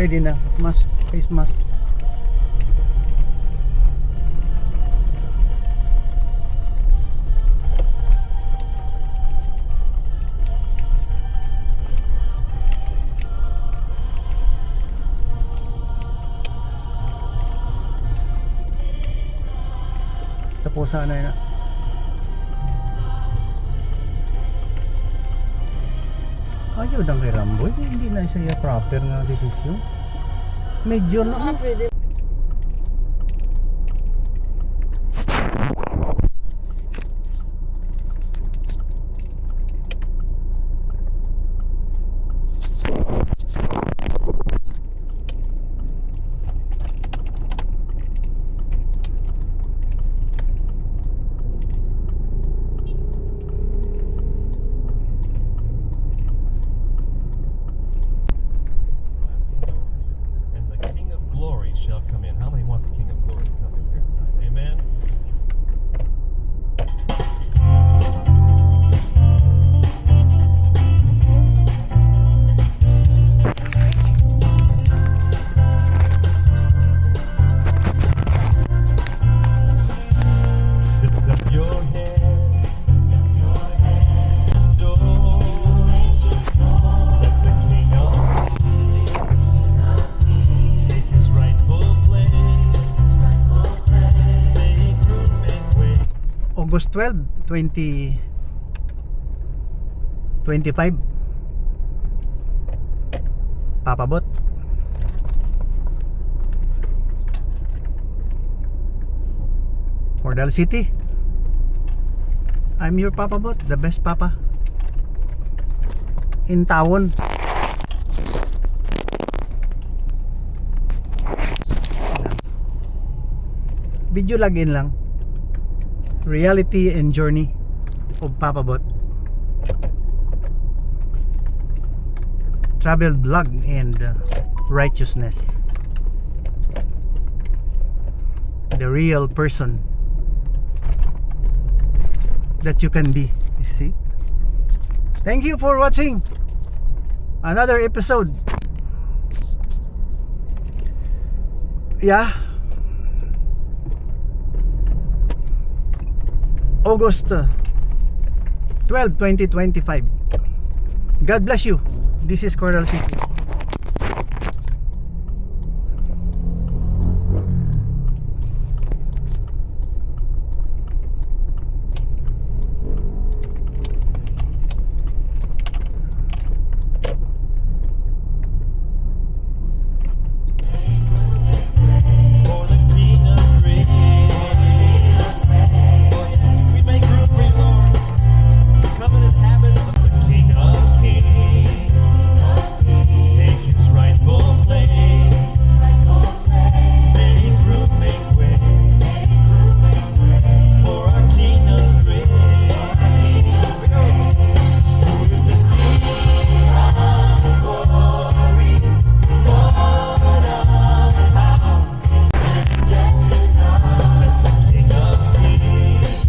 Ready na. Mask. Face mask. Tapos sana na. Ayaw lang kay Ramboy. Hindi na siya proper na desisyon. Medyo na. Pwede. Shall come in. How many want the King of Glory to come in here tonight? Amen. Lift up your heads, adore. Let the King of take his rightful place. Make room, make way. August 12, 2025. Papabot. Cordal City. I'm your Papabot, the best papa in town. Video login lang. Reality and journey of Papabot. Travel vlog and righteousness. The real person that you can be. You see? Thank you for watching another episode. Yeah. August 12, 2025. God bless you. This is Cordal City. For the King of Grace. We make room for you, Lord. Come and inhabit the King of Kings. Take his rightful place. Make room, make way. For our King of Grace. Who is this King of glory? Lord of power. King of Kings.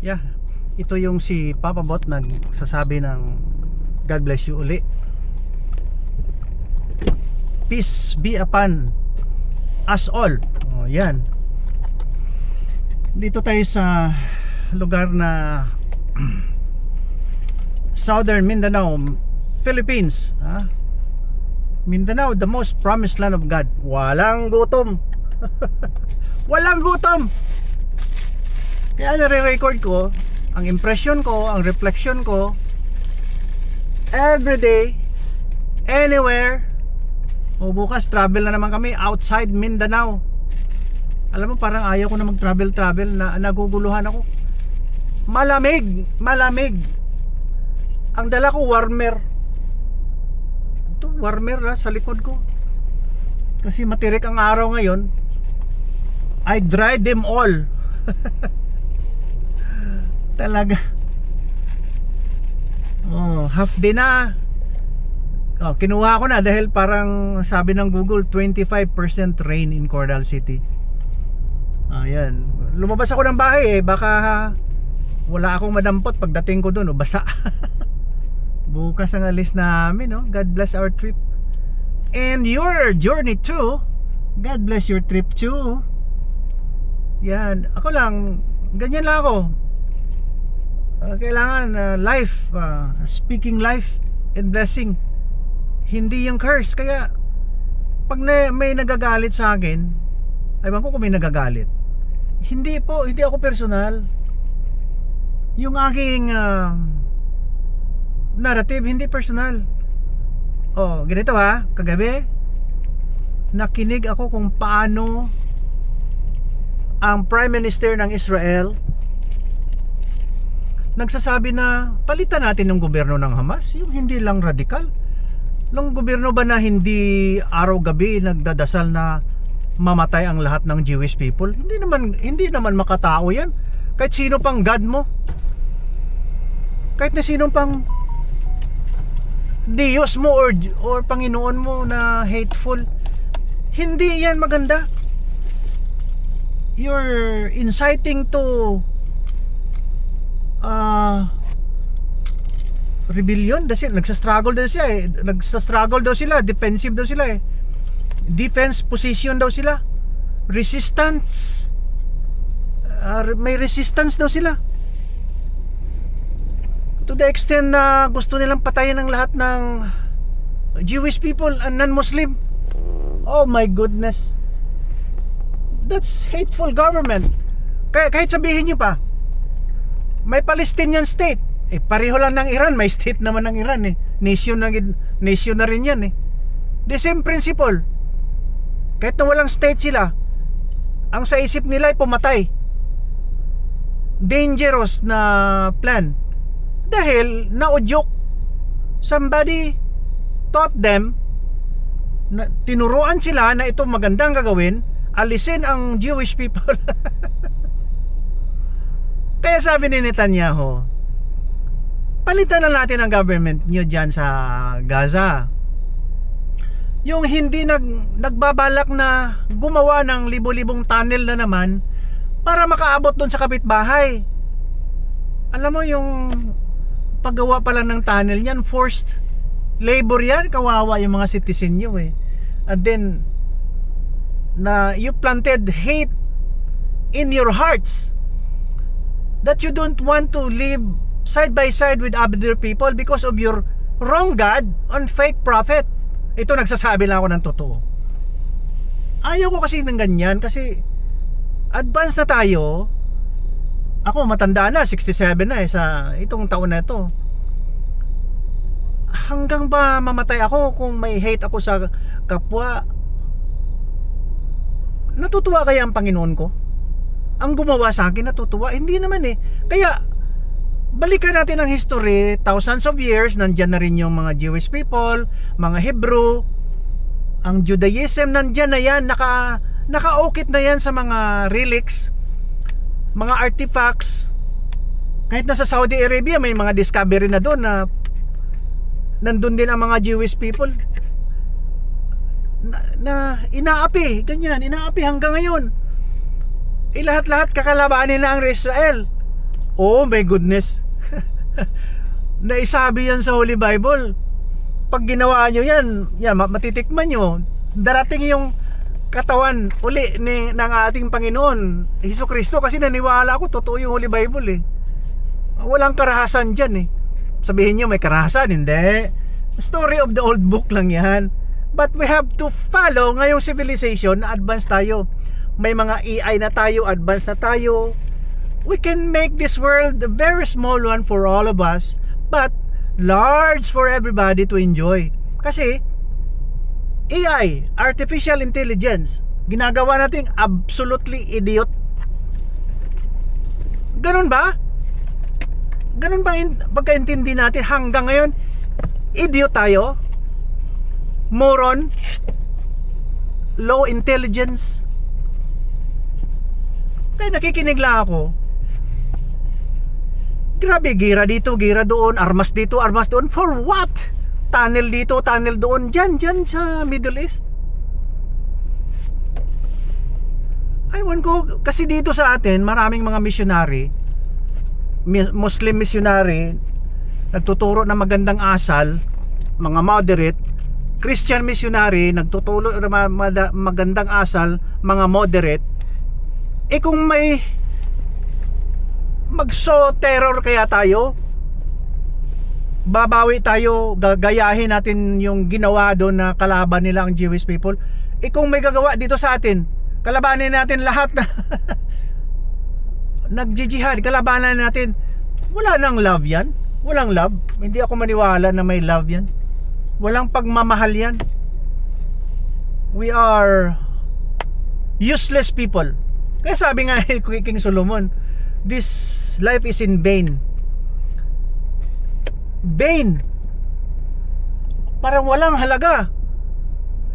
Yeah, ito yung si Papabot nagsasabi ng God bless you uli. Peace be upon us all. Oh, yan. Dito tayo sa lugar na Southern Mindanao, Philippines. Mindanao, the most promised land of God. Walang gutom. Walang gutom. Kaya nare-record ko ang impression ko, ang reflection ko everyday, anywhere. O bukas travel na naman kami outside Mindanao. Alam mo, parang ayaw ko na mag-travel na naguguluhan ako. Malamig, malamig. Ang dala ko warmer. Ito warmer na sa likod ko. Kasi matirik ang araw ngayon. I dried them all. Talaga. Oh, half day na. kinuha ko na dahil parang sabi ng Google 25% rain in Coral City. Ayan. Lumabas ako ng bahay baka wala akong madampot pagdating ko doon, basa. Bukas ang alis namin, no? God bless our trip. And your journey too. God bless your trip too. Yan. Ako lang, ganyan lang ako. Kailangan life, speaking life and blessing. Hindi yung curse. Kaya pag may nagagalit sa akin, aywan ko kung may nagagalit. Hindi ako personal. Yung aking narrative hindi personal. Ganito kagabi nakinig ako kung paano ang Prime Minister ng Israel nagsasabi na palitan natin yung gobyerno ng Hamas, yung hindi lang radikal. Yung gobyerno ba na hindi araw-gabi nagdadasal na mamatay ang lahat ng Jewish people? Hindi naman makatao yan. Kahit sino pang God mo, kahit na sino pang Diyos mo or Panginoon mo na hateful, hindi yan maganda. You're inciting to rebellion. Nagsastruggle daw sila, defensive daw sila defense position daw sila, resistance, may resistance daw sila, to the extent na gusto nilang patayin ang lahat ng Jewish people and non-Muslim. Oh my goodness, that's hateful government. Kahit sabihin nyo pa may Palestinian state, pareho lang ng Iran, may state naman ng Iran nation na rin yan the same principle. Kahit na walang state sila, ang sa isip nila ay pumatay. Dangerous na plan. Dahil naudyok, somebody taught them, tinuruan sila na ito magandang gagawin, alisin ang Jewish people. Kaya sabi ni Netanyahu, palitan na natin ang government nyo dyan sa Gaza. Yung hindi nagbabalak na gumawa ng libo-libong tunnel na naman para makaabot doon sa kapitbahay. Alam mo yung paggawa pa lang ng tunnel yan, forced labor yan, kawawa yung mga citizen nyo and then you planted hate in your hearts that you don't want to live side by side with other people because of your wrong God on fake prophet. Ito, nagsasabi lang ako ng totoo. Ayaw ko kasi ng ganyan kasi advance na tayo. Ako matanda na, 67 na sa itong taon na ito. Hanggang ba mamatay ako kung may hate ako sa kapwa? Natutuwa kaya ang Panginoon ko? Ang gumawa sa akin natutuwa? Hindi naman Kaya balikan natin ang history, thousands of years, nandyan na rin yung mga Jewish people, mga Hebrew, ang Judaism nandyan na yan, nakaukit na yan sa mga relics, mga artifacts. Kahit nasa Saudi Arabia may mga discovery na doon na nandun din ang mga Jewish people na inaapi, ganyan, inaapi hanggang ngayon. Lahat-lahat kakalabanin na ang Israel. Oh my goodness. Naisabi yan sa Holy Bible. Pag ginawa nyo yan, matitikman nyo. Darating yung katawan uli ng ating Panginoon Hesukristo, kasi naniwala ako totoo yung Holy Bible Walang karahasan dyan Sabihin nyo may karahasan, hindi. Story of the old book lang yan. But we have to follow ngayong civilization na advance tayo. May mga AI na tayo, advance na tayo. We can make this world a very small one for all of us, but large for everybody to enjoy. Kasi AI, artificial intelligence, ginagawa nating absolutely idiot. Ganun ba? Ganun ba pagkaintindi natin hanggang ngayon? Idiot tayo? Moron? Low intelligence? Kaya nakikinig lang ako. Grabe, gira dito, gira doon, armas dito, armas doon. For what? tunnel dito, tunnel doon, dyan sa Middle East. Aywan ko, kasi dito sa atin maraming mga missionary, Muslim missionary, nagtuturo ng magandang asal, mga moderate. Christian missionary, nagtuturo ng magandang asal, mga moderate. Kung may terror kaya tayo, babawi tayo, gagayahin natin yung ginawa doon na kalaban nila ang Jewish people. Kung may gagawa dito sa atin, kalabanin natin lahat na nagjijihad, kalabanan natin. Wala nang love yan. Walang love. Hindi ako maniwala na may love yan. Walang pagmamahal yan. We are useless people. Kaya sabi nga ni King Solomon, this life is in vain. Vain. Parang walang halaga.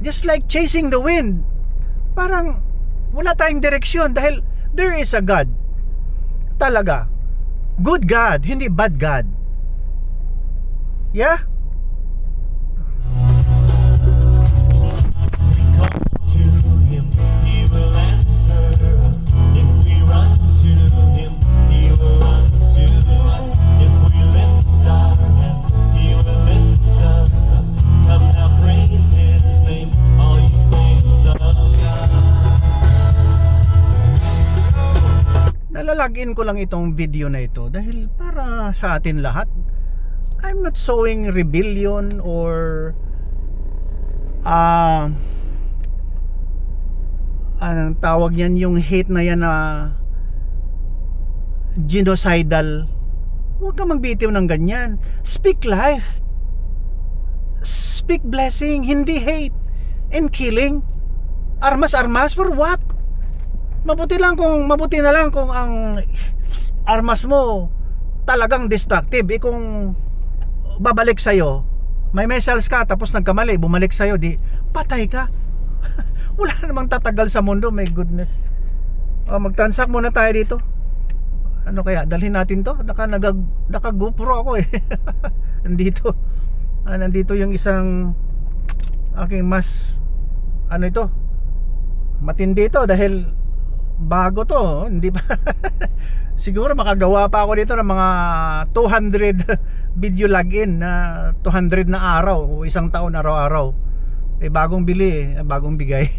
Just like chasing the wind. Parang wala tayong direksyon dahil there is a God. Talaga. Good God, hindi bad God. Yeah? To him, he will answer us. If we run to him, he will run to us. If we lift our hands, he will lift us up. Come now, praise his name, all you saints of God. Nalalagin ko lang itong video na ito dahil para sa atin lahat. I'm not showing rebellion or anong tawag yan, yung hate na yan na genocidal. Huwag ka magbitiw ng ganyan. Speak life, speak blessing, hindi hate and killing. Armas for what? Mabuti na lang kung ang armas mo talagang destructive. Kung babalik sa'yo, may missiles ka tapos nagkamali, bumalik sa'yo, di patay ka. Wala namang tatagal sa mundo, my goodness. Mag-transact muna tayo dito. Ano kaya, dalhin natin to? Naka GoPro ako eh. Nandito yung isang aking mas matindi ito dahil bago to, hindi pa. Siguro makagawa pa ako dito ng mga 200 video login na 200 na araw o isang taon araw-araw. Bagong bili bagong bigay.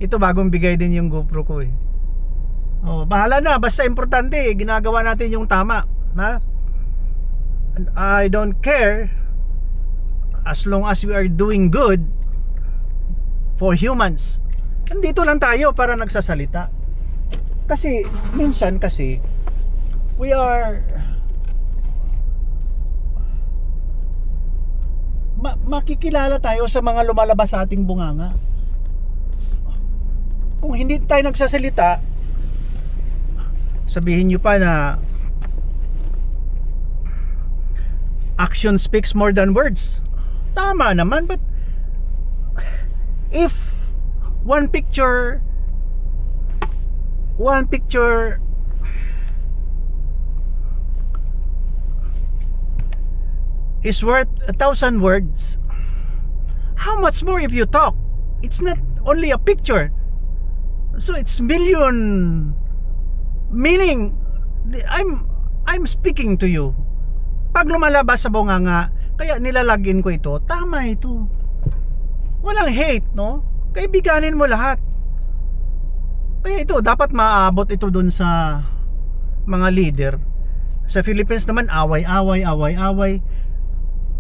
Ito bagong bigay din yung GoPro ko eh. Bahala na, basta importante ginagawa natin yung tama, ha? I don't care as long as we are doing good for humans. Nandito lang tayo para nagsasalita. Kasi minsan we are makikilala tayo sa mga lumalabas sa ating bunganga. Kung hindi tayo nagsasalita, sabihin nyo pa na action speaks more than words. Tama naman, but if one picture is worth 1,000 words, how much more if you talk? It's not only a picture, so it's million meaning. I'm speaking to you. Pag lumalabas sa bunganga, kaya nilalagin ko ito. Tama ito. Walang hate, no? Kaibiganin mo lahat. Kaya ito, dapat maaabot ito dun sa mga leader. Sa Philippines naman, away.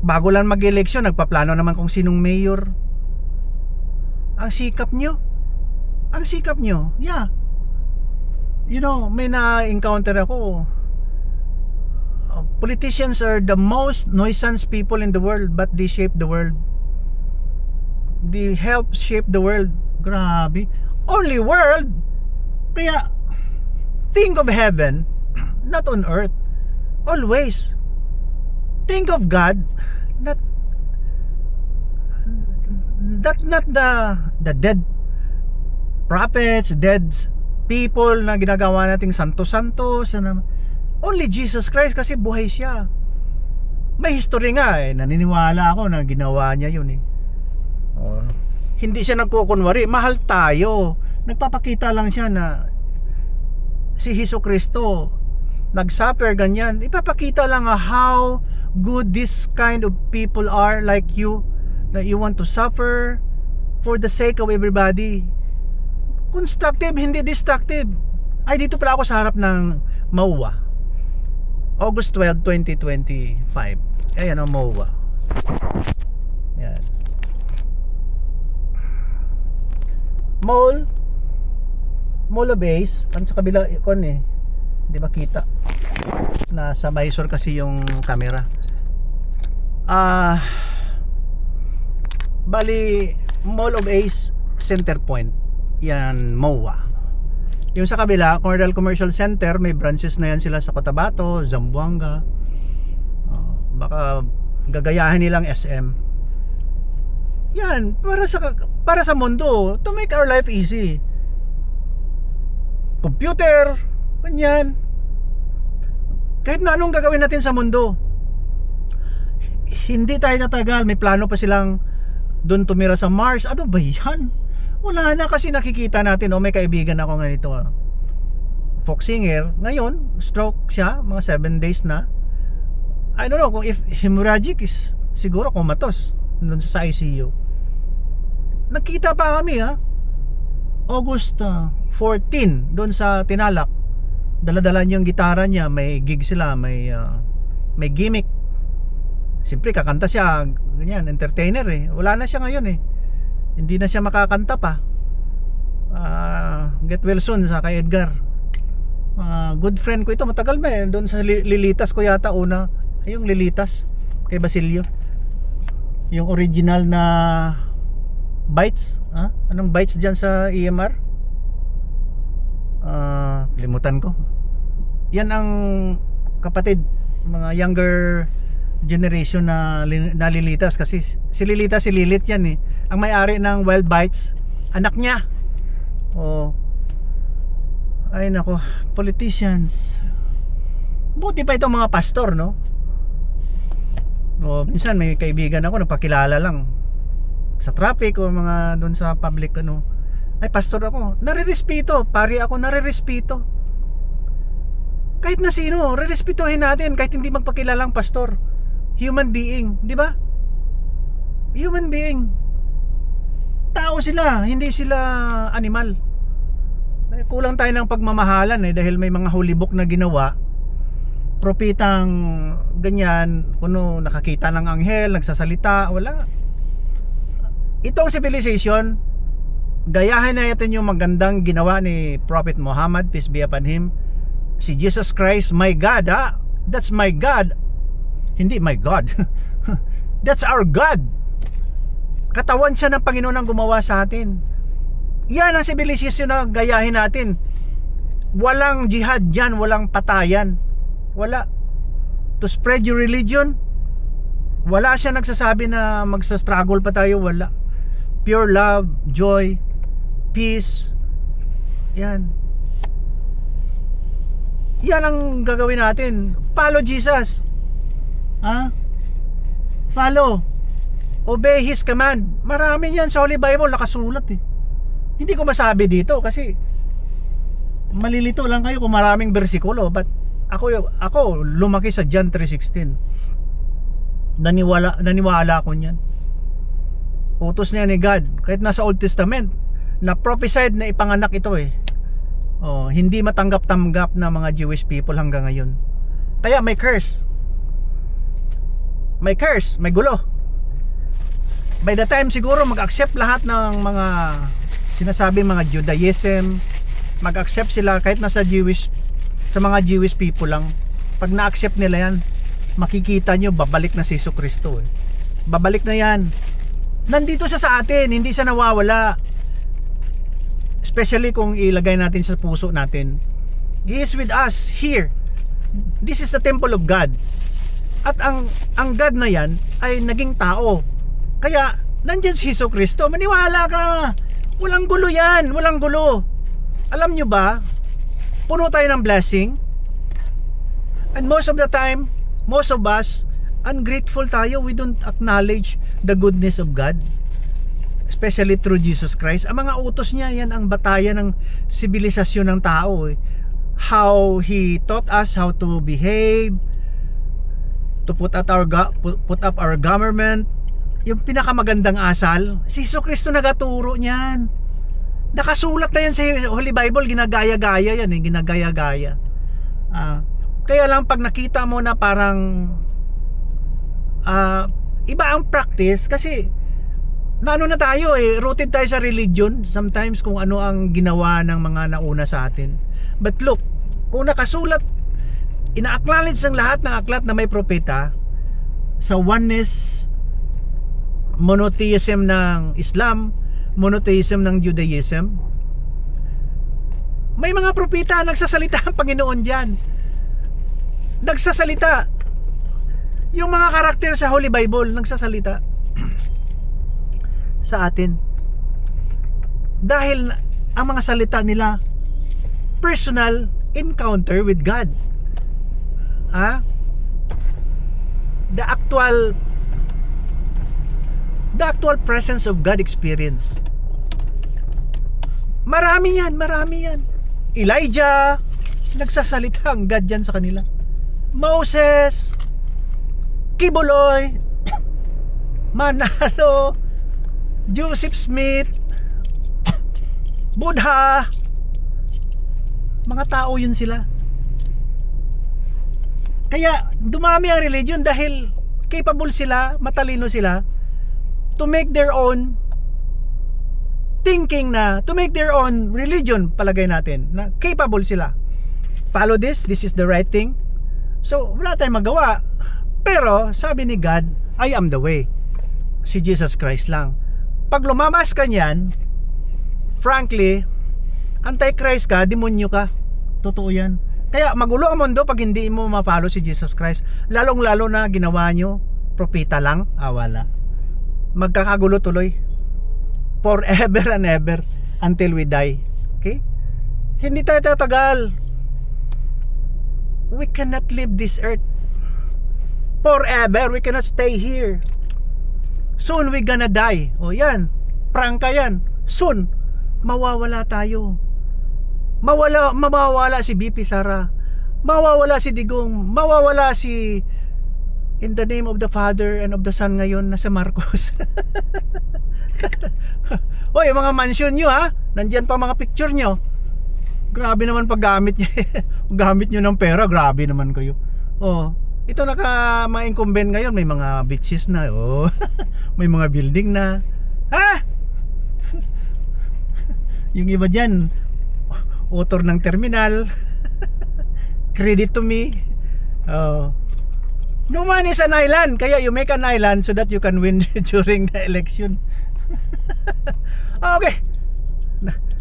Bago lang mag-eleksyon, nagpaplano naman kung sinong mayor. Ang sikap nyo. Yeah. You know, may na-encounter ako. Politicians are the most nuisance people in the world, but they shape the world. They help shape the world. Grabe. Only world. Kaya, think of heaven, not on earth. Always. Think of God, not the dead prophets, dead people na ginagawa nating santo-santo. Only Jesus Christ, kasi buhay siya. May history nga eh. Naniniwala ako na ginawa niya yun eh. Oh. Hindi siya nagkukunwari. Mahal tayo. Nagpapakita lang siya na si Jesucristo nag-suffer ganyan. Ipapakita lang how good this kind of people are like you, that you want to suffer for the sake of everybody. Constructive, hindi destructive. Ay, dito pala ako sa harap ng MOA. August 12, 2025. Ayan ang MOA. Yan. Mall of Ace. Ano sa kabila ikon eh. Hindi makita. Nasa visor kasi yung camera. Bali, Mall of Ace Center Point. Yan, MOA. Yung sa kabila, Cornell Commercial Center, may branches na yan sila sa Cotabato, Zamboanga. Baka gagayahin nilang SM. Yan, para sa mundo, to make our life easy. Computer, ganyan. Kahit na anong gagawin natin sa mundo, hindi tayo tatagal. May plano pa silang doon tumira sa Mars. Ano ba yan? Wala na kasi nakikita natin. May kaibigan ako ganito, folk singer. Ngayon, stroke siya, mga 7 days na. I don't know kung if hemorrhagic is siguro comatose doon sa ICU. Nagkita pa kami August 14 doon sa Tinalak. Dala-dala niya yung gitara niya, may gig sila, may gimmick. Siyempre kakanta siya, ganyan, entertainer eh. Wala na siya ngayon eh. Hindi na siya makakanta pa. Get well soon sa kay Edgar. Good friend ko ito, matagal ba eh. Doon sa Lilitas ko yata una. Yung Lilitas kay Basilio. Yung original na Bites. Anong Bites dyan sa EMR? Limutan ko. Yan ang kapatid, mga younger generation na Lilitas. Kasi si Lilitas, si Lilit yan eh. Ang may-ari ng Wild Bites, anak niya. Ay nako, politicians. Buti pa itong mga pastor, no? Minsan may kaibigan ako nagpakilala lang sa traffic o mga doon sa public ay pastor ako, nare-respeto, pari ako, nare-respeto. Kahit na sino, re-respetuhin natin kahit hindi magpakilalang pastor. Human being, di ba? Human being. Tao sila, hindi sila animal. Kulang tayo ng pagmamahalan dahil may mga holy book na ginawa. Propitang ganyan, kuno nakakita ng anghel, nagsasalita, wala. Itong civilization, gayahin natin yung magandang ginawa ni Prophet Muhammad, peace be upon him. Si Jesus Christ, my God, that's my God. Hindi my God. That's our God. Katawan siya ng Panginoon ang gumawa sa atin. Yan ang civilization na gayahin natin. Walang jihad yan, walang patayan. Wala. To spread your religion, wala siya nagsasabi na magsa-struggle pa tayo, wala. Pure love, joy, peace. Yan. Yan ang gagawin natin. Follow Jesus. Follow. Obey His command. Marami yan sa Holy Bible nakasulat eh. Hindi ko masabi dito kasi malilito lang kayo kung maraming bersikulo. But ako lumaki sa John 3:16. Naniwala ako niyan. Utos niya ni God. Kahit nasa Old Testament na prophesied na ipanganak ito eh. Hindi matanggap-tanggap na mga Jewish people hanggang ngayon. Kaya may curse. May curse, may gulo. By the time siguro mag-accept lahat ng mga sinasabi mga Judaism, mag-accept sila kahit nasa sa mga Jewish people lang. Pag na-accept nila yan, makikita nyo babalik na si Jesucristo eh. Babalik na yan. Nandito siya sa atin, hindi siya nawawala. Especially kung ilagay natin sa puso natin. He is with us here. This is the temple of God. At ang God na yan ay naging tao. Kaya nandiyan si Jesucristo. Maniwala ka. Walang gulo yan. Walang gulo. Alam nyo ba, puno tayo ng blessing. And most of the time, most of us ungrateful tayo. We don't acknowledge the goodness of God, especially through Jesus Christ. Ang mga utos niya, yan ang batayan ng sibilisasyon ng tao eh. How He taught us how to behave, to put up our government. Yung pinakamagandang asal, si Hesus Kristo nagaturo niyan. Nakasulat na yan sa Holy Bible. Ginagaya-gaya yan eh, ginagaya-gaya. Kaya lang pag nakita mo na parang iba ang practice, kasi naano na tayo eh, rooted tayo sa religion sometimes kung ano ang ginawa ng mga nauna sa atin. But look, kung nakasulat, ina-acknowledge ng lahat ng aklat na may propeta sa oneness, monotheism ng Islam, monotheism ng Judaism, may mga propeta nagsasalita ang Panginoon diyan. Nagsasalita. Yung mga karakter sa Holy Bible nagsasalita sa atin. Dahil ang mga salita nila personal encounter with God. The actual presence of God experience. Marami yan. Elijah, nagsasalita ang God dyan sa kanila. Moses, Kibuloy, Manalo, Joseph Smith, Buddha, mga tao yun sila. Kaya dumami ang religion dahil capable sila, matalino sila to make their own thinking, to make their own religion, palagay natin, na capable sila. Follow this is the right thing. So wala tayong magawa. Pero sabi ni God, I am the way. Si Jesus Christ lang. Pag lumamas ka niyan, frankly, anti-Christ ka, demonyo ka. Totoo yan. Kaya magulo ang mundo pag hindi mo ma-follow si Jesus Christ. Lalong-lalo na ginawa nyo propeta lang, wala. Magkakagulo tuloy. Forever and ever until we die. Okay? Hindi tayo tatagal. We cannot live this earth forever. We cannot stay here. Soon we gonna die. O yan, prangka yan. Soon, mawawala tayo. Mawawala si BP Sara. Mawawala si Digong. Mawawala si, in the name of the Father and of the Son ngayon, nasa Marcos. Oy, mga mansion nyo ha, nandyan pa mga picture nyo. Grabe naman paggamit nyo. Gamit nyo ng pera, grabe naman kayo. Oh, ito mga incumbent ngayon, may mga beaches na. Oh, may mga building na. Ha? Yung iba dyan, author ng terminal. Credit to me. Oh. No man is an island, kaya you make an island so that you can win during the election. Okay.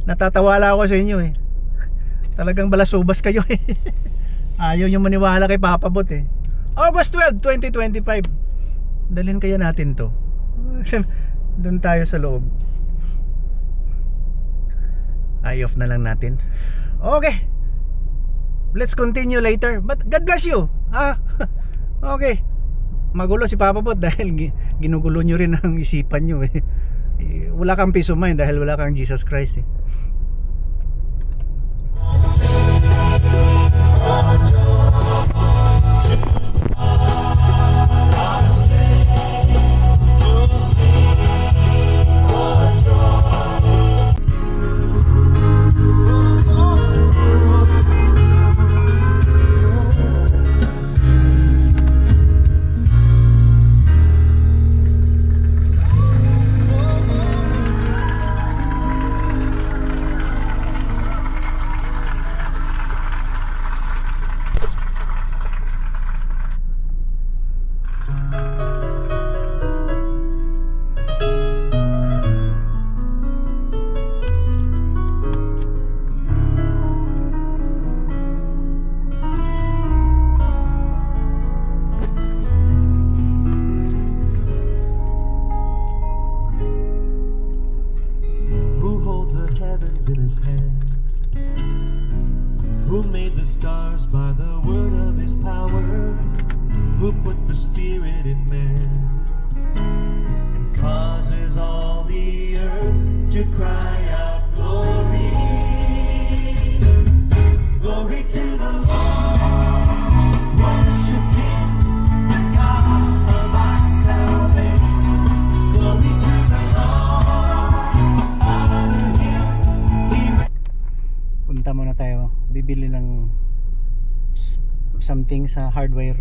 Natatawala ako sa inyo eh. Talagang balasubas kayo eh. Ayaw nyo maniwala kay Papa Bot eh. August 12, 2025. Dalhin kaya natin to. Doon tayo sa loob. I-off na lang natin. Okay. Let's continue later. But God bless you. Okay. Magulo si Papa Bot dahil ginugulo nyo rin ang isipan nyo eh. Wala kang peace of mind dahil wala kang Jesus Christ eh. In his hand, who made the stars by the word of his power, who put the Spirit something sa hardware.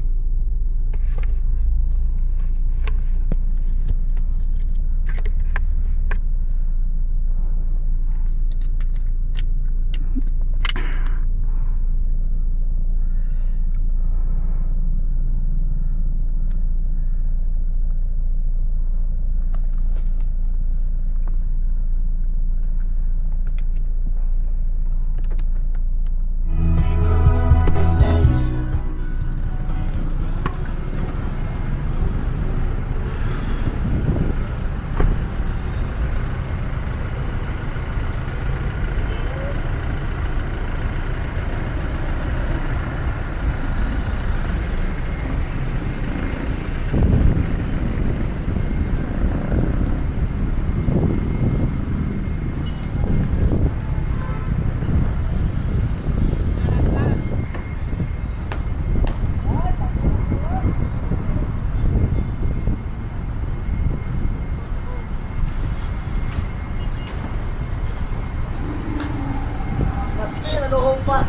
Maski ano ko pa,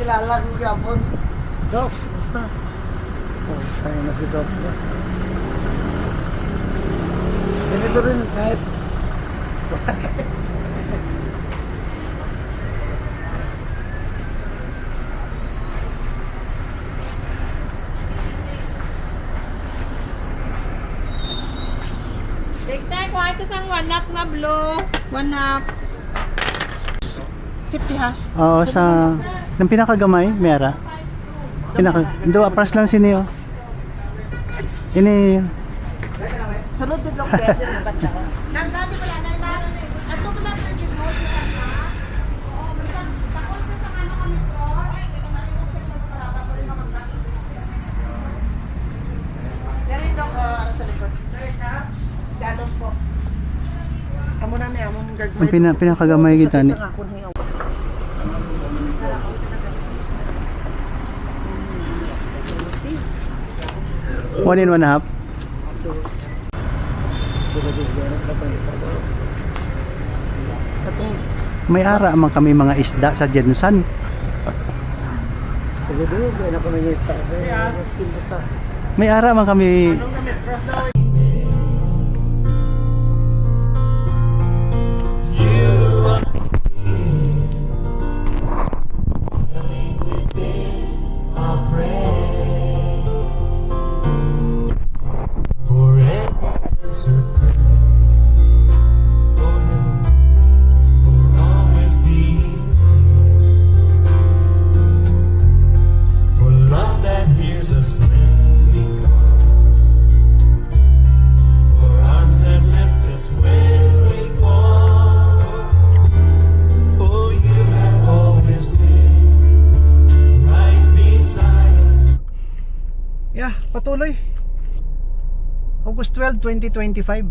kilala ko yapon. Doc, basta. Oh, tayo na si Doc. Ganito rin kahit Dexter, kuha ito sang one up na blue. One up. Safety has. Oo, sa ng pinakagamay, mera. Do apras lang siniyo. Ini Sunod din lang pwede na basta ko. Nandati wala na inaano na eh. Ato ko lang pwede mo. Oo, basta takot sa ano kami ko. Ay, ganun na rin ako sa parada ko rin naman kasi. Pero yung ano sa likod. Ganun po. Amo na niya, among gagmay. ang pinakagamay kita ni. Sa ako niya. 1.5. May ara man kami mga isda sa Jensan. Siguro na ko nangita sa skin basta. May ara man kami. Yeah, patuloy. August 12, 2025.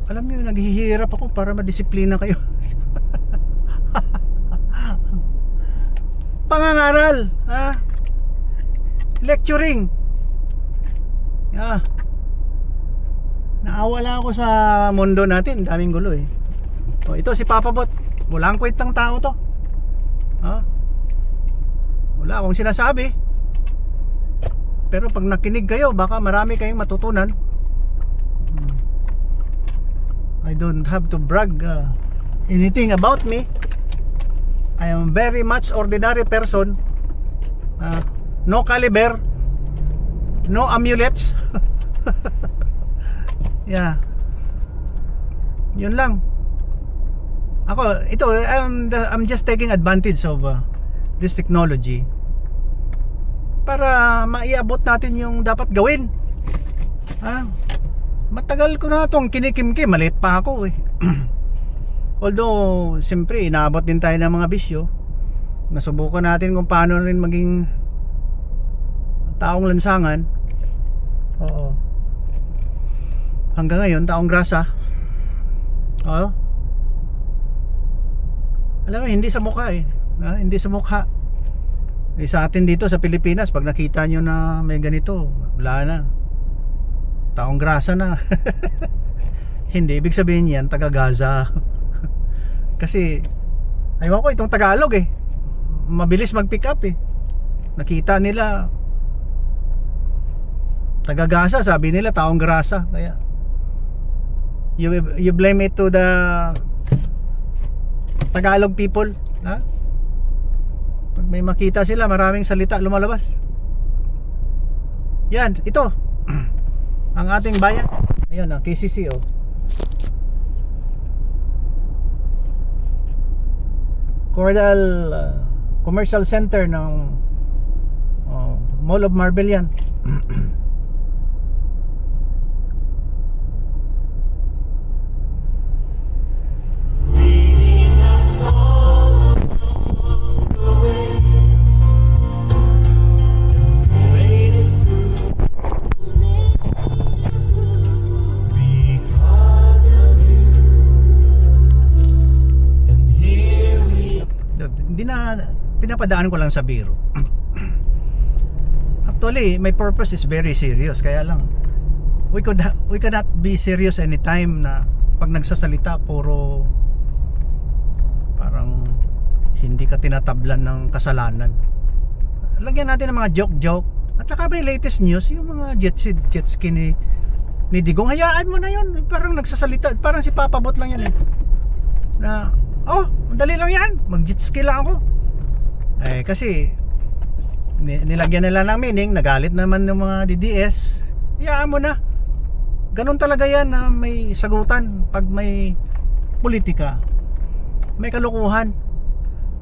Alam niyo, naghihirap ako para madisiplina kayo. Pangangaral, ha? Lecturing. Yeah. Naawa lang ako sa mundo natin, daming gulo eh. Oh, ito si Papa Bot. Walang kwentang tao to. Ha? Wala akong sinasabi. Pero pag nakinig kayo, baka marami kayong matutunan. I don't have to brag anything about me. I am very much ordinary person. No caliber, no amulets. Yeah. Yun lang. Ako, ito, I'm just taking advantage of this technology para maiabot natin yung dapat gawin. Matagal ko na itong kinikimkim, maliit pa ako eh. Although siyempre inaabot din tayo ng mga bisyo. Nasubukan natin kung paano rin maging taong lansangan. Oo. Hanggang ngayon taong grasa. Oo. Alam mo, hindi sa mukha eh. Hindi sa mukha. Sa atin dito sa Pilipinas, pag nakita nyo na may ganito, wala na, taong grasa na. Hindi, ibig sabihin yan, taga Gaza. Kasi aywan ko itong Tagalog eh. mabilis mag-pick up eh. Nakita nila taga-Gaza, sabi nila taong grasa. Kaya you blame it to the Tagalog people, ha? Pag may makita sila, maraming salita lumalabas. Yan, ito ang ating bayan. Ayun, ang KCC, oh. Cordal Commercial Center ng Mall of Marble yan. Leading us all along the way, made it through because of you, and here we are. Hindi na, pinapadaan ko lang sa biro. Actually, my purpose is very serious. Kaya lang, we cannot be serious anytime na pag nagsasalita puro parang hindi ka tinatablan ng kasalanan. Lagyan natin ng mga joke at saka may latest news, yung mga jet ski ni Digong. Hayaan mo na yun, parang nagsasalita, parang si Papa Bot lang yan eh, na oh, madali lang yan, mag jet ski lang ako. Kasi nilagyan nila ng meaning, nagalit naman ng mga DDS. Hayaan mo na, ganun talaga yan na may sagutan pag may politika, may kalukuhan,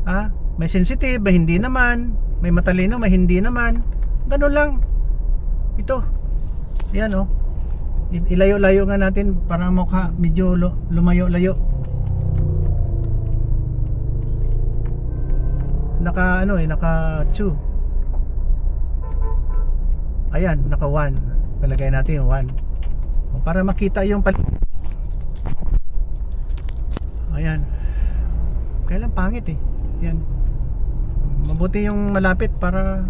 ha? May sensitive, may hindi naman, may matalino, may hindi naman. Ganun lang. Ito, yan oh, ilayo-layo nga natin para mukha medyo lumayo-layo. Naka 2. Ayan, naka 1. Palagay natin yung 1 para makita yung ayan. Kailan pangit eh. Yan. Mabuti yung malapit para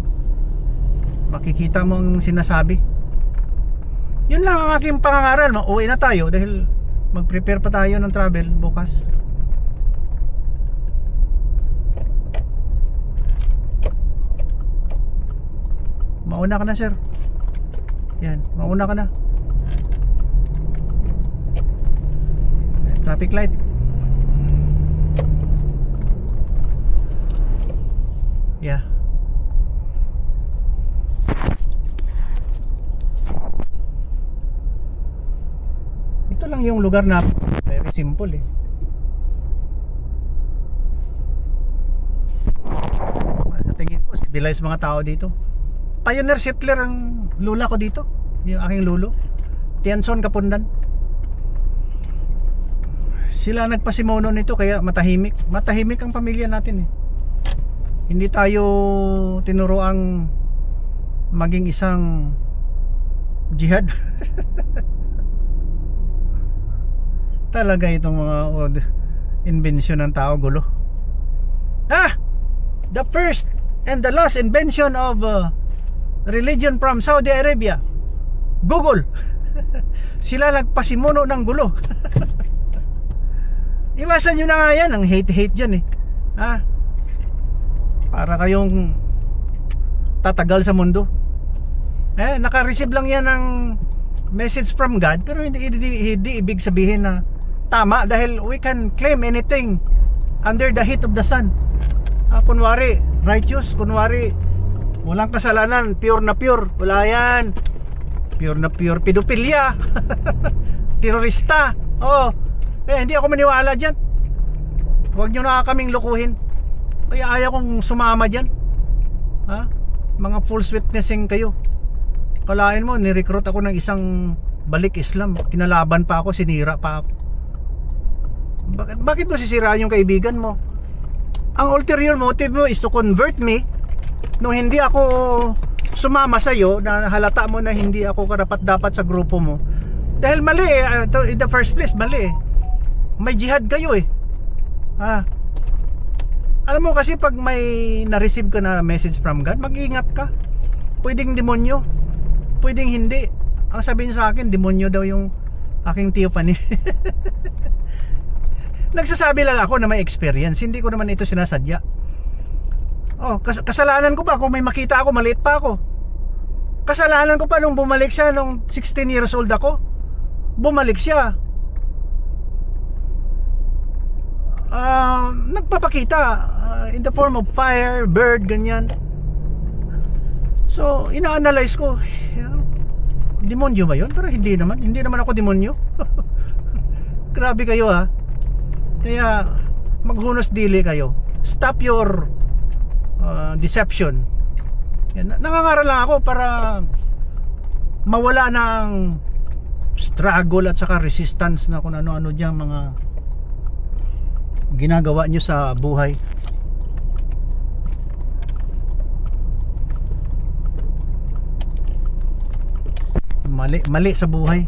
makikita mo ang sinasabi. Yun lang ang aking pangangaral. Uuwi na tayo dahil mag-prepare pa tayo ng travel bukas. Mauna ka na, sir. Yan, mauna ka na. Traffic light. Yeah. Ito lang yung lugar na very simple eh. Sa tingin ko, civilized mga tao dito. Pioneer settler ang lula ko dito, yung aking lulo, Tianson Kapundan. Sila nagpasimono nito kaya matahimik ang pamilya natin eh. Hindi tayo tinuruang maging isang jihad. Talaga itong mga invention ng tao, gulo. The first and the last invention of religion from Saudi Arabia, Google. Sila nagpasimuno ng gulo. Iwasan nyo na nga yan, ang hate dyan eh. Para kayong tatagal sa mundo. Naka-receive lang yan ng message from God, pero hindi ibig sabihin na tama, dahil we can claim anything under the heat of the sun. Kunwari righteous, kunwari walang kasalanan, pure na pure. Wala yan. Pure na pure pedophilia. Terorista. Hindi ako maniwala dyan. Huwag nyo na kaming lukuhin. Kaya ayaw kong sumama dyan. Mga false witnessing kayo. Kalain mo, nirecruit ako ng isang balik Islam. Kinalaban pa ako, sinira pa ako. Bakit mo sisiraan yung kaibigan mo? Ang ulterior motive mo is to convert me. Nung hindi ako sumama sa'yo, na halata mo na hindi ako karapat-dapat sa grupo mo, dahil mali eh, in the first place mali eh. May jihad kayo eh. Alam mo kasi pag may na-receive ka na message from God, mag-ingat ka. Pwedeng demonyo, pwedeng hindi. Ang sabihin sa akin, demonyo daw yung aking theophany. Nagsasabi lang ako na may experience. Hindi ko naman ito sinasadya. Oh, kasalanan ko pa kung may makita ako, maliit pa ako. Kasalanan ko pa nung bumalik siya nung 16 years old ako. Bumalik siya. Nagpapakita in the form of fire, bird, ganyan. So, ina-analyze ko. Demonyo ba yun? Pero hindi naman ako demonyo. Grabe kayo ha. Kaya maghunos dili kayo. Stop your deception. Yan, nangangaral lang ako para mawala ng struggle at saka resistance na kung ano-ano dyan mga ginagawa nyo sa buhay. Mali sa buhay.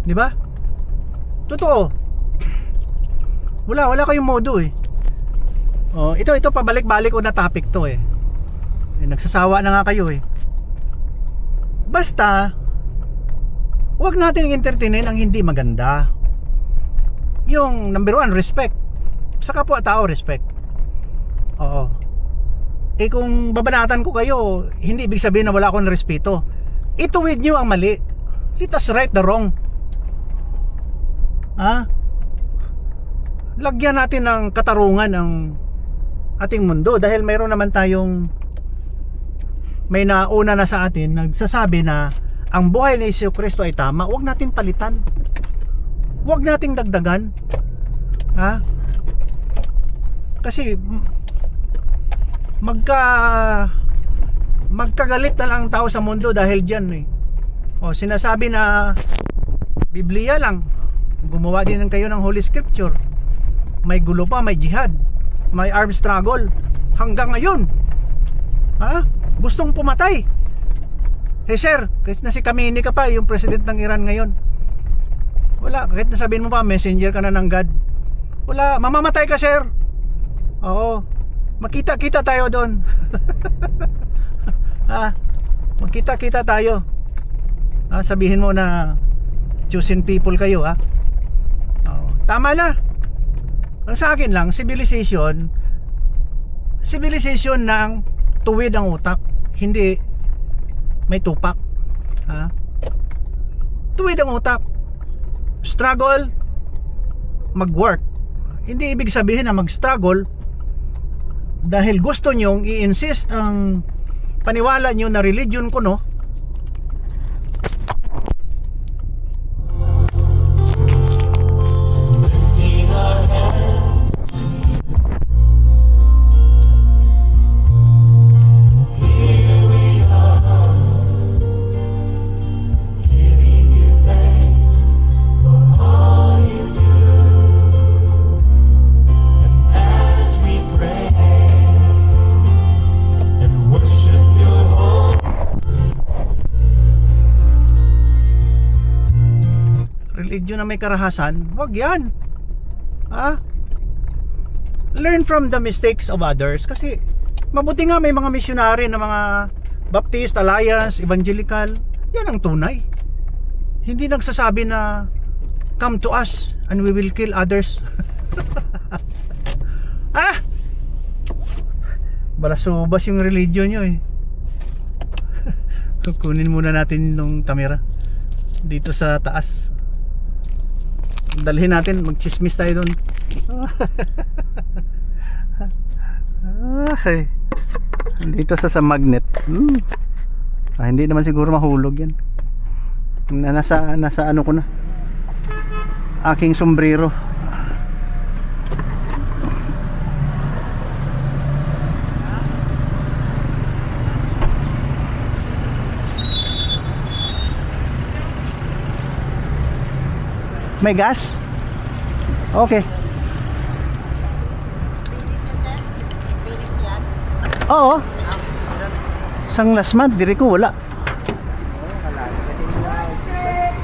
Di ba? Totoo. Wala kayong modo eh. Oh, ito pabalik-balik ko na topic to eh. Nagsasawa na nga kayo eh. Basta huwag natin entertainin ang hindi maganda. Yung number 1, respect. Sa kapwa-tao, respect. Oo. Eh kung babanatan ko kayo, hindi ibig sabihin na wala akong respeto. Ituwid nyo ang mali. Let us right the wrong. Ha? Lagyan natin ng katarungan ang ating mundo dahil mayroon naman tayong may nauna na sa atin nagsasabi na ang buhay ni Jesucristo ay tama. Huwag natin palitan. Huwag nating dagdagan. Ha? Kasi magkagalit na lang ang tao sa mundo dahil diyan eh. O sinasabi na Biblia lang. Gumawa din kayo ng Holy Scripture. May gulo pa, may jihad, may armed struggle hanggang ngayon. Ha? Gustong pumatay. Hey sir, kahit na si Khamenei ka pa, yung president ng Iran ngayon. Wala, kahit nasabihin mo pa messenger ka na ng God. Wala, mamamatay ka sir. Oo. Makita-kita tayo doon. Ha? Magkita-kita tayo. Ha? Sabihin mo na chosen people kayo ha. Oo. Tama na. Ang sa akin lang, civilization ng tuwid ang utak, hindi may tupak. Ha? Tuwid ang utak. Struggle, mag-work. Hindi ibig sabihin na mag-struggle dahil gusto nyong i-insist ang paniwala nyo na religion ko, no? Lifting our hands, here we are, giving you thanks for all you do. And as we praise and worship your holy Religion na may karahasan, wag yan. Ha? Learn from the mistakes of others. Kasi mabuti nga may mga missionary na mga Baptist, Alliance, Evangelical. Yan ang tunay. Hindi nagsasabi na come to us and we will kill others. Ah! Balasubas yung religion nyo eh. Kunin muna natin yung camera dito sa taas. Dalhin natin, magchismis tayo doon. Ay, dito sa magnet. Hindi naman siguro mahulog yan. Nasa ano ko na, aking sombrero. May gas? Okay. Phoenix yan. Oo. Sang last month, diri ko wala.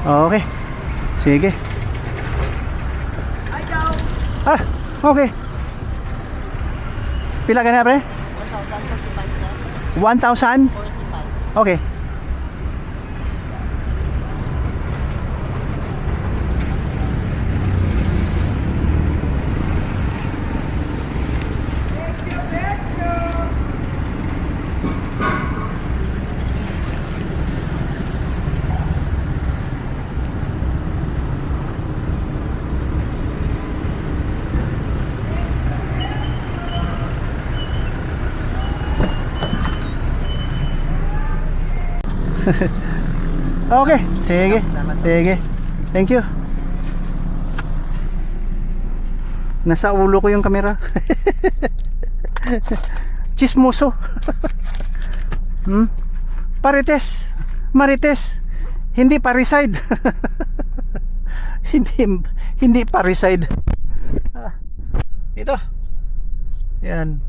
Okay. Sige. Ah, okay. Pila ka na pre? 1,000? Okay. Okay, sige. Sige. Thank you. Nasa ulo ko yung camera. Chismoso. Parites. Marites. Hindi parricide. hindi parricide. Ito. Yan.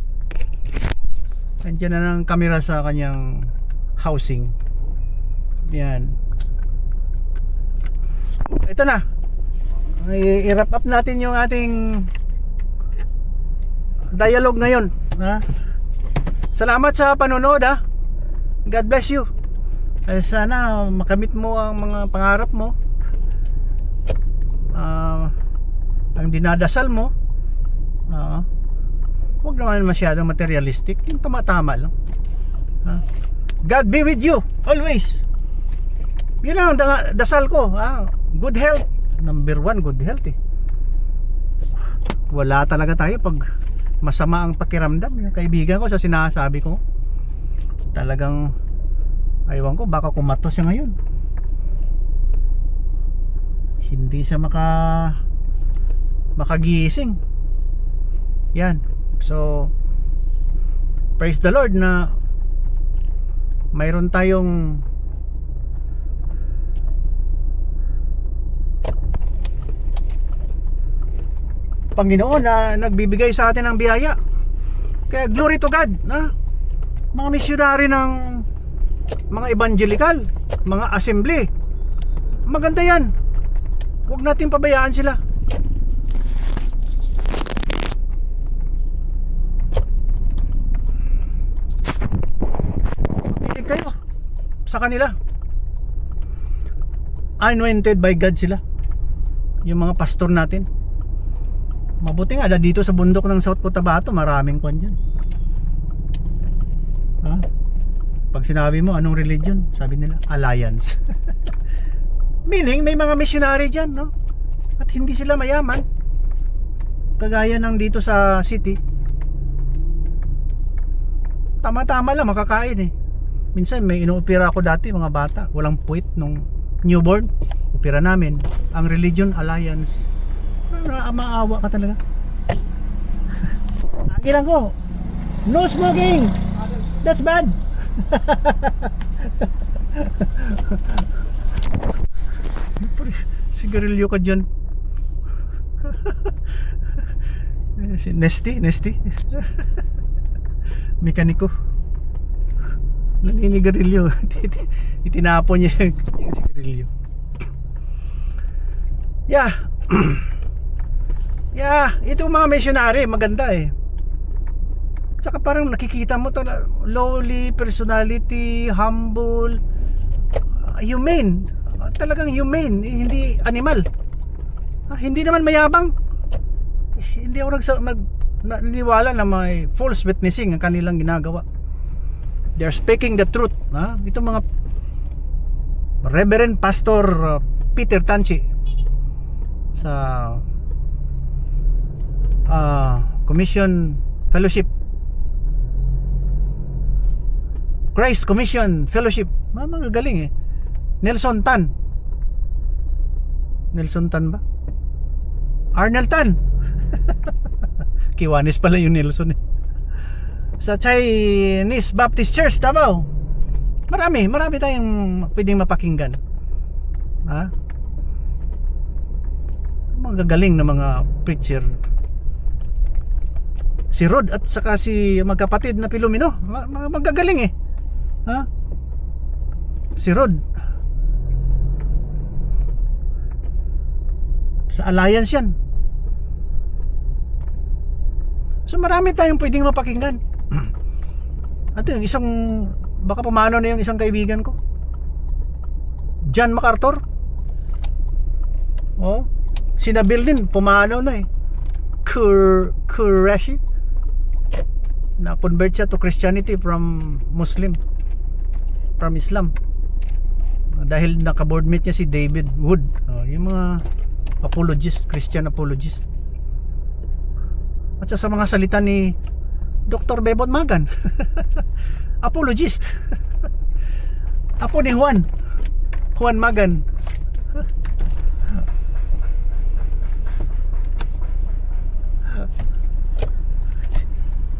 Nandiyan na ng camera sa kanyang housing. Yan. Ito na. I-wrap up natin yung ating dialogue ngayon, ha? Salamat sa panonood, ha? God bless you. Sana makamit mo ang mga pangarap mo, ang dinadasal mo. Huwag naman masyadong materialistic, yung tama-tama lang, ha? God be with you always. Yun ang dasal ko, ha? Good health. Number 1, good health, eh. Wala talaga tayo pag masama ang pakiramdam. Yung kaibigan ko sa sinasabi ko, talagang aywan ko, baka kumatos siya ngayon. Hindi siya makagising. Yan. So praise the Lord na mayroon tayong Panginoon na nagbibigay sa atin ng biyaya. Kaya glory to God, ha? Mga misyonary ng mga evangelical, mga assembly, maganda yan. Huwag natin pabayaan sila. Makinig kayo sa kanila. Anointed by God sila, yung mga pastor natin. Mabuti nga, dito sa bundok ng South Cotabato, maraming kwan dyan, ha? Pag sinabi mo anong religion, sabi nila Alliance. Meaning may mga missionary dyan, no? At hindi sila mayaman, kagaya ng dito sa city. Tama-tama lang makakain, eh. Minsan may inuopera ako dati, mga bata, walang puwit nung newborn. Opera namin ang Religion Alliance. Maawa ka talaga. Lagi lang ko, no smoking, that's bad. Sigarilyo ka dyan. Si Nesty mekaniko, naninigarilyo. Itinapon niya yung sigarilyo. Yeah, itong mga missionary maganda, eh. Tsaka parang nakikita mo lowly personality, humble, humane. Talagang humane, hindi animal. Hindi naman mayabang. Hindi ako naniniwala na may false witnessing ang kanilang ginagawa. They're speaking the truth, ha? Itong mga Reverend Pastor Peter Tanchi sa Commission Fellowship, Christ Commission Fellowship, mga galing, eh. Nelson Tan ba? Arnel Tan. Kiwanis pala yung Nelson, eh. Sa Chinese Baptist Church Davao, marami tayong pwedeng mapakinggan, ha? Mga galing na mga preacher. Si Rod at saka si magkapatid na Pilumino, magagaling, eh, ha? Si Rod sa Alliance yan. So marami tayong pwedeng mapakinggan. At yung isang, baka pumanaw na yung isang kaibigan ko, John MacArthur. Si Nabil din pumanaw na, eh. Qureshi, na convert siya to Christianity from Islam, dahil naka-board mate niya si David Wood, yung mga apologist, Christian apologist. At sa mga salita ni Dr. Bebot Magan, apologist. Apo ni Juan Magan.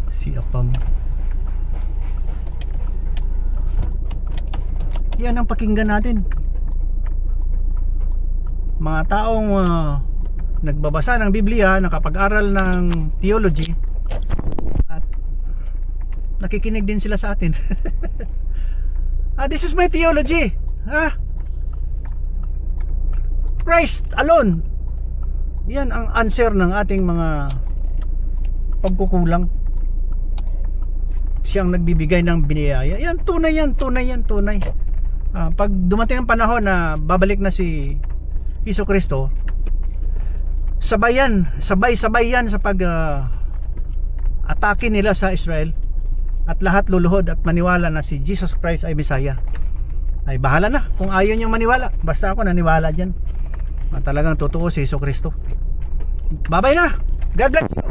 Si Apam. Yan ang pakinggan natin. Mga taong nagbabasa ng Biblia, nakapag-aral ng theology, at nakikinig din sila sa atin. This is my theology. Christ alone. Yan ang answer ng ating mga pagkukulang. Siyang nagbibigay ng biniyaya. Yan, tunay yan, tunay yan, tunay. Pag dumating ang panahon na babalik na si Hesus Kristo, sabay yan sa pag atake nila sa Israel, at lahat luluhod at maniwala na si Jesus Christ ay Messiah. Ay bahala na kung ayaw nyo maniwala, basta ako naniwala dyan. Talagang totoo si Hesus Kristo. Bye bye na. God bless you.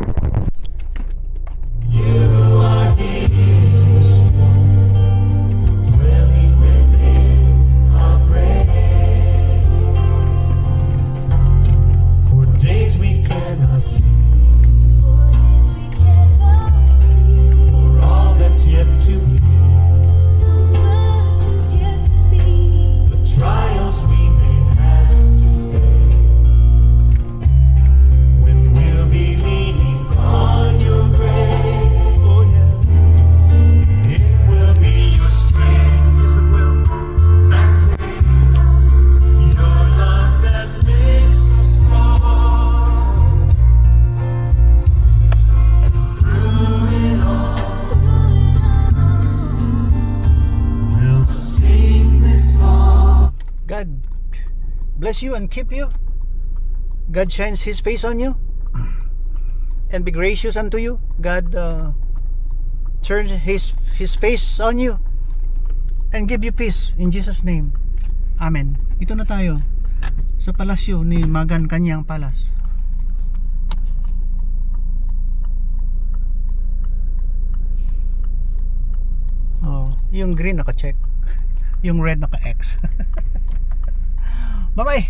You are His, dwelling within our praise. For days we cannot see, for all that's yet to be, the trials we may have to face, when we'll be leaning on your grace. Oh yes, it will be your strength, yes it will, that saves, your love that makes us strong. And through it all, we'll sing this song. God bless you and keep you. God shines His face on you and be gracious unto you. God turns His face on you and give you peace in Jesus' name. Amen. Ito na tayo sa palasyo ni Magan Kanyang Palace. Yung green naka-check, yung red naka-X. Bye bye.